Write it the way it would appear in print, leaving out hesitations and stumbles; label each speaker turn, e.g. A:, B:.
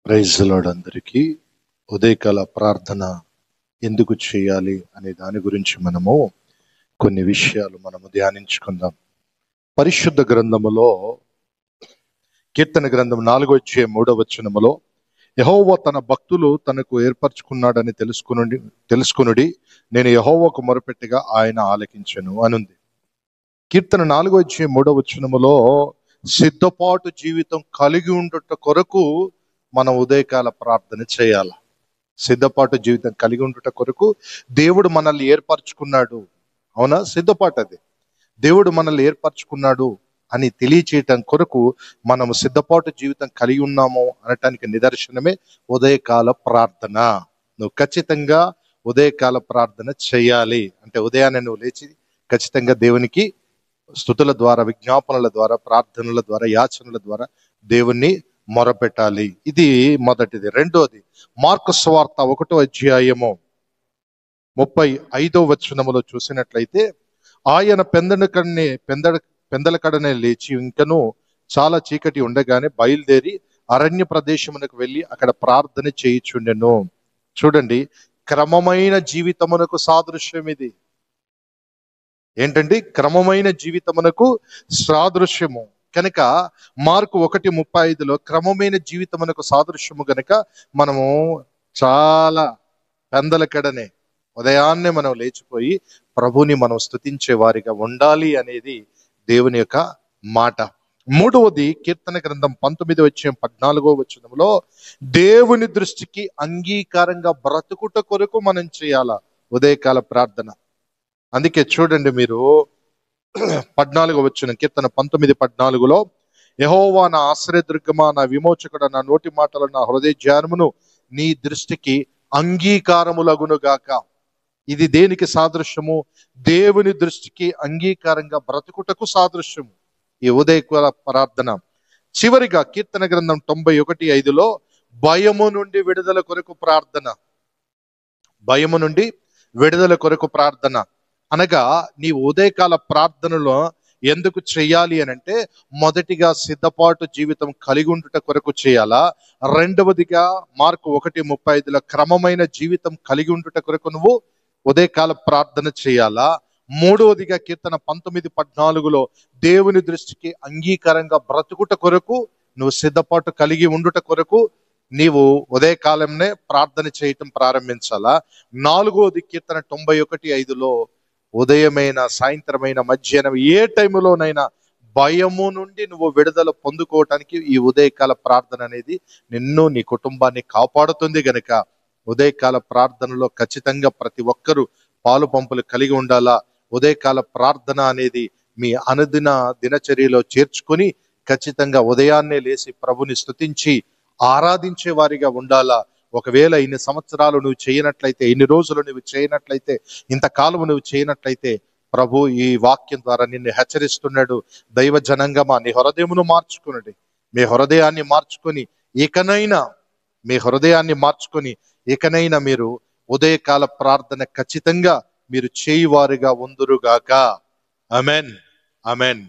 A: Praise the lord అందరికీ. ఉదయకాల ప్రార్థన ఎందుకు చేయాలి అనే దాని గురించి మనము కొన్ని విషయాలు మనము ధ్యానించుకుందాం. పరిశుద్ధ గ్రంథములో కీర్తన గ్రంథం 4:3 యెహోవా తన భక్తులు తనకు ఏర్పరచుకున్నాడని తెలుసుకునుడి, నేను యెహోవాకు మొరపెట్టగా ఆయన ఆలకించెను అనుంది. కీర్తన 4:3 సిద్ధపాటు జీవితం కలిగి ఉండుట కొరకు మనం ఉదయకాల ప్రార్థన చేయాలి. సిద్ధపాటు జీవితం కలిగి ఉండుట కొరకు దేవుడు మనల్ని ఏర్పరచుకున్నాడు. అవునా? సిద్ధపాటు అది. దేవుడు మనల్ని ఏర్పరచుకున్నాడు అని తెలియచేయటం కొరకు మనము సిద్ధపాటు జీవితం కలిగి ఉన్నాము అనటానికి నిదర్శనమే ఉదయకాల ప్రార్థన. నువ్వు ఖచ్చితంగా ఉదయకాల ప్రార్థన చేయాలి. అంటే ఉదయాన్నే నువ్వు లేచి ఖచ్చితంగా దేవునికి స్తుతుల ద్వారా, విజ్ఞాపనల ద్వారా, ప్రార్థనల ద్వారా, యాచనల ద్వారా దేవుణ్ణి మొరపెట్టాలి. ఇది మొదటిది. రెండోది, మార్కు సువార్త 1:35 చూసినట్లయితే, ఆయన పెందల కడనే లేచి ఇంకను చాలా చీకటి ఉండగానే బయలుదేరి అరణ్య ప్రదేశమునకు వెళ్ళి అక్కడ ప్రార్థన చేయుచుండెను. చూడండి, క్రమమైన జీవితమునకు సాదృశ్యం ఇది. ఏంటండి? క్రమమైన జీవితమునకు సాదృశ్యము కనుక మార్కు 1:35 క్రమమైన జీవితమునకు సాదృశ్యము గనుక మనము చాలా పెందలకడనే ఉదయాన్నే మనం లేచిపోయి ప్రభుని మనం స్తుతించే వారిగా ఉండాలి అనేది దేవుని యొక్క మాట. మూడవది, కీర్తన గ్రంథం 19:14 దేవుని దృష్టికి అంగీకారంగా బ్రతుకుట కొరకు మనం చేయాల ఉదయకాల ప్రార్థన. అందుకే చూడండి, మీరు 14 కీర్తన 19:14 యెహోవా నా ఆశ్రయదుర్గమా, నా విమోచకుడు, నా నోటి మాటలు, నా హృదయ ధ్యానమును నీ దృష్టికి అంగీకారములగునుగాక. ఇది దేనికి సాదృశ్యము? దేవుని దృష్టికి అంగీకారంగా బ్రతుకుటకు సాదృశ్యము ఈ ఉదయకాల ప్రార్థన. చివరిగా కీర్తన గ్రంథం 91:5 భయము నుండి విడుదల కొరకు ప్రార్థన. భయము నుండి విడుదల కొరకు ప్రార్థన అనగా నీ ఉదయకాల ప్రార్థనలో ఎందుకు చేయాలి అని అంటే, మొదటిగా సిద్ధపాటు జీవితం కలిగి ఉండుట కొరకు చేయాలా. రెండవదిగా మార్కు 1:35 క్రమమైన జీవితం కలిగి ఉండుట కొరకు నువ్వు ఉదయకాల ప్రార్థన చేయాలా. మూడవదిగా కీర్తన 19:14 దేవుని దృష్టికి అంగీకారంగా బ్రతుకుట కొరకు నువ్వు సిద్ధపాటు కలిగి ఉండుట కొరకు నీవు ఉదయకాలంనే ప్రార్థన చేయటం ప్రారంభించాలా. నాలుగవది, కీర్తన 91:5 ఉదయమైన, సాయంత్రమైన, మధ్యాహ్నం ఏ టైములోనైనా భయము నుండి నువ్వు విడుదల పొందుకోవటానికి ఈ ఉదయకాల ప్రార్థన అనేది నిన్ను, నీ కుటుంబాన్ని కాపాడుతుంది. గనక ఉదయకాల ప్రార్థనలో ఖచ్చితంగా ప్రతి ఒక్కరూ పాలు పంపులు కలిగి ఉండాలా. ఉదయకాల ప్రార్థన అనేది మీ అనుదిన దినచర్యలో చేర్చుకొని ఖచ్చితంగా ఉదయాన్నే లేచి ప్రభుని స్తుతించి ఆరాధించే వారిగా ఉండాలా. ఒకవేళ ఇన్ని సంవత్సరాలు నువ్వు చేయనట్లయితే, ఇన్ని రోజులు నువ్వు చేయనట్లయితే, ఇంతకాలం నువ్వు చేయనట్లయితే, ప్రభు ఈ వాక్యం ద్వారా నిన్ను హెచ్చరిస్తున్నాడు. దైవ జనంగమా, నీ హృదయమును మార్చుకునండి. మీ హృదయాన్ని మార్చుకొని ఇకనైనా మీరు ఉదయకాల ప్రార్థన ఖచ్చితంగా మీరు చేయువారుగా ఉందురుగాక. Amen, amen.